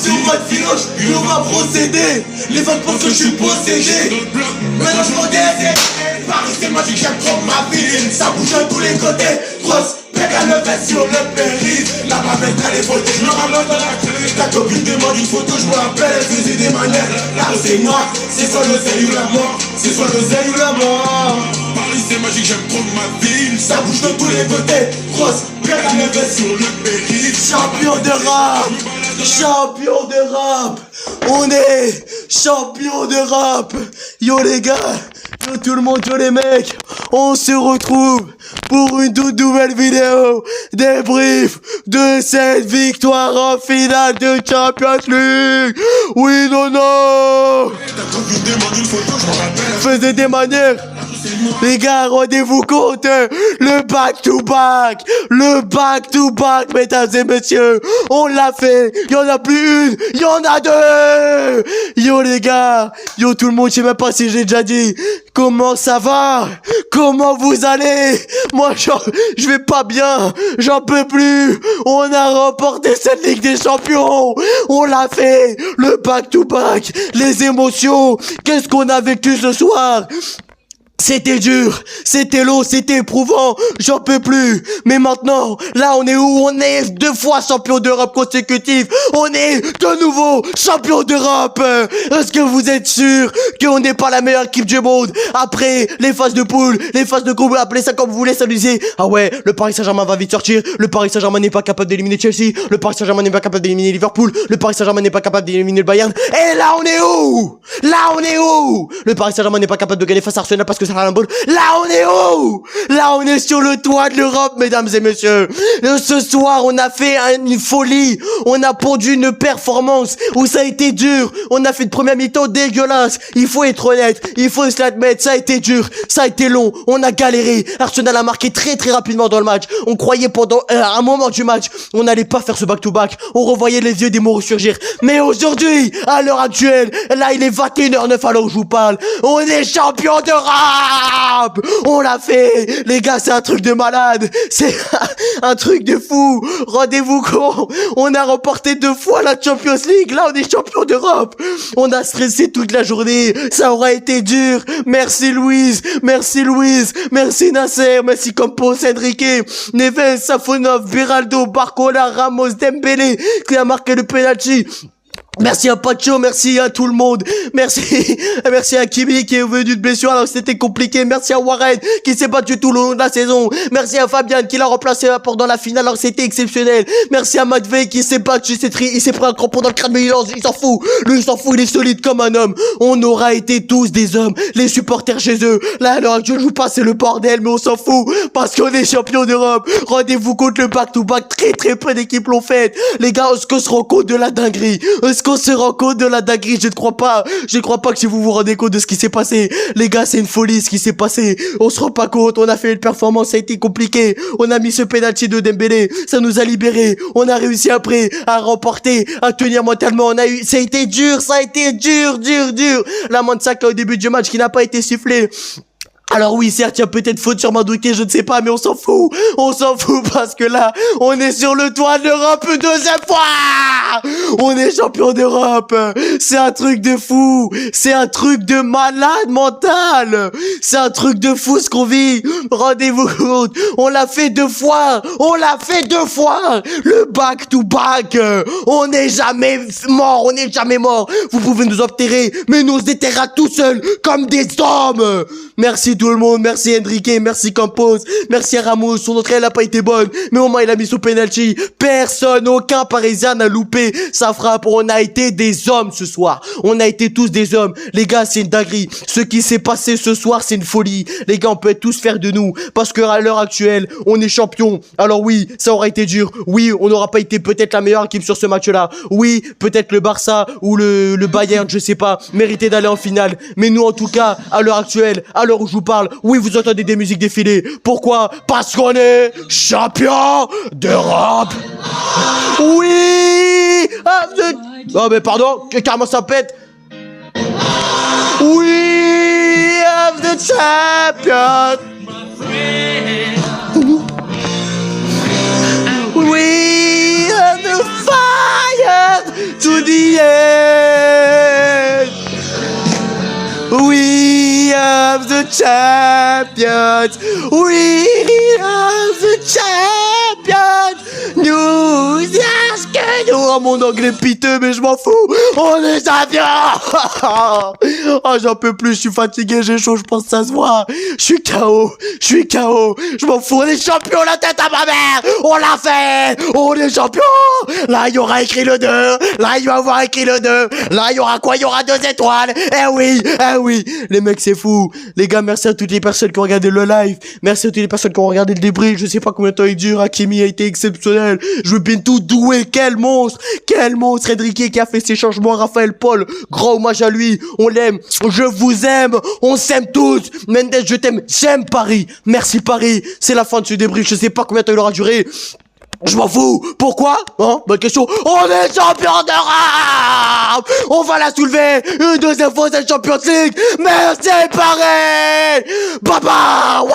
sur votre filoche, et on va procéder. Les votes pensent que je suis possédé. Maintenant je m'en Paris c'est magique, j'aime trop ma ville. Ça bouge de tous les côtés. Grosse péga levée sur le périph'. La bavette elle est votée, je me ramène dans la clé. Ta copine demande une photo, je me rappelle, elle faisait des manières. Là c'est noir, c'est soit le zèle ou la mort. C'est soit le zèle ou la mort. Paris c'est magique, j'aime trop ma ville. Ça bouge de tous les côtés. Grosse péga levée sur le périph'. Champion de rap, champion de rap. On est champion de rap. Yo les gars, yo tout le monde, yo les mecs, on se retrouve pour une toute nouvelle vidéo débrief de cette victoire en finale de Champions League. Oui, non, non. Faisait des manières. Les gars, rendez-vous compte, le back-to-back, mesdames et messieurs, on l'a fait, il y en a plus une, il y en a deux. Yo les gars, yo tout le monde, je sais même pas si j'ai déjà dit, comment ça va? Comment vous allez? Moi, je vais pas bien, j'en peux plus, on a remporté cette Ligue des Champions, on l'a fait, le back-to-back, les émotions, qu'est-ce qu'on a vécu ce soir? C'était dur, c'était long, c'était éprouvant, j'en peux plus. Mais maintenant, là on est où? On est 2 fois champion d'Europe consécutif. On est de nouveau champion d'Europe. Est-ce que vous êtes sûr qu'on n'est pas la meilleure équipe du monde? Après les phases de poule, les phases de groupe, appelez ça comme vous voulez, s'amuser. Ah ouais, le Paris Saint-Germain va vite sortir. Le Paris Saint-Germain n'est pas capable d'éliminer Chelsea. Le Paris Saint-Germain n'est pas capable d'éliminer Liverpool. Le Paris Saint-Germain n'est pas capable d'éliminer le Bayern. Et là on est où? Là on est où? Le Paris Saint-Germain n'est pas capable de gagner face à Arsenal parce que ça a un ball. Là on est où? Là on est sur le toit de l'Europe, mesdames et messieurs. Ce soir on a fait une folie. On a pondu une performance où ça a été dur. On a fait une première mi-temps dégueulasse. Il faut être honnête, il faut se l'admettre. Ça a été dur, ça a été long. On a galéré. Arsenal a marqué très rapidement dans le match. On croyait pendant un moment du match on n'allait pas faire ce back-to-back. On revoyait les yeux des mots ressurgir. Mais aujourd'hui, à l'heure actuelle, là il est 21h09 alors que je vous parle. On est champion de rap. On l'a fait. Les gars, c'est un truc de malade. C'est un truc de fou. Rendez-vous compte. On a remporté 2 fois la Champions League. Là, on est champion d'Europe. On a stressé toute la journée. Ça aura été dur. Merci Louise. Merci Louise. Merci Nasser. Merci Campos, Enrique, Neves, Safonov, Beraldo, Barcola, Ramos, Dembélé qui a marqué le penalty. Merci à Pacho, merci à tout le monde, merci à Kimi qui est venu de blessure alors que c'était compliqué, merci à Warren qui s'est battu tout le long de la saison, merci à Fabian qui l'a remplacé pendant la finale alors que c'était exceptionnel, merci à Matvey qui s'est battu, il s'est pris un crampon dans le crâne mais il s'en fout, lui il s'en fout, il est solide comme un homme, on aura été tous des hommes, les supporters chez eux, là à l'heure actuelle je vous passe c'est le bordel mais on s'en fout, parce qu'on est champion d'Europe, rendez-vous contre le back-to-back, très peu d'équipes l'ont fait, les gars est-ce qu'on se rend compte de la dinguerie, qu'on se rend compte de la dinguerie? Je ne crois pas que si vous vous rendez compte de ce qui s'est passé, les gars, c'est une folie ce qui s'est passé. On se rend pas compte, on a fait une performance, ça a été compliqué. On a mis ce penalty de Dembélé, ça nous a libérés. On a réussi après à remporter, à tenir mentalement. Ça a été dur, dur. La main de Saka au début du match qui n'a pas été sifflée. Alors oui, certes, il y a peut-être faute sur Mandouké, je ne sais pas, mais on s'en fout parce que là, on est sur le toit de l'Europe une 2e fois. On est champion d'Europe. C'est un truc de fou. C'est un truc de malade mental. C'est un truc de fou ce qu'on vit. Rendez-vous compte. On l'a fait 2 fois. Le back-to-back. On n'est jamais mort. Vous pouvez nous enterrer, mais nous on se déterrera tout seuls comme des hommes. Merci tout le monde, merci Enrique, merci Campos, merci à Ramos, son entrée elle a pas été bonne, mais au moins il a mis son penalty. Personne, aucun Parisien n'a loupé sa frappe. On a été des hommes ce soir. On a été tous des hommes. Les gars, c'est une dinguerie. Ce qui s'est passé ce soir, c'est une folie. Les gars, on peut tous faire de nous, parce que à l'heure actuelle, on est champion. Alors oui, ça aura été dur. Oui, on n'aura pas été peut-être la meilleure équipe sur ce match-là. Oui, peut-être le Barça ou le Bayern, je sais pas, méritait d'aller en finale. Mais nous, en tout cas, à l'heure actuelle, à l'heure où je vous parle, oui, vous entendez des musiques défiler. Pourquoi? Parce qu'on est champion d'Europe. Oui. Oh mais pardon, carrément ça pète. We have the champion. We are the fire to the end. We are the champions. We are the champions. Nous, est-ce que nous, oh, mon anglais piteux, mais je m'en fous. On est champions. Oh, j'en peux plus, je suis fatigué, j'ai chaud, je pense que ça se voit. Je suis KO. Je m'en fous, on est champions, la tête à ma mère. On l'a fait. On est champions. Là, il y aura écrit le 2. Là, il va y avoir écrit le 2. Là, il y aura quoi? Il y aura 2 étoiles. Eh oui. Les mecs, c'est fou. Les gars, merci à toutes les personnes qui ont regardé le live. Merci à toutes les personnes qui ont regardé le débrief. Je sais pas combien de temps il dure. Hakimi a été exceptionnel. Je veux bien tout doué. Quel monstre. Enrique qui a fait ses changements. Raphaël Paul. Grand hommage à lui. On l'aime. Je vous aime. On s'aime tous. Mendes, je t'aime. J'aime Paris. Merci Paris. C'est la fin de ce débrief. Je sais pas combien de temps il aura duré. Je m'en fous. Pourquoi? Hein? Bonne question. On est champion d'Europe. On va la soulever. Une deuxième fois, c'est le Champions League. Merci Paris. Baba. Ouais.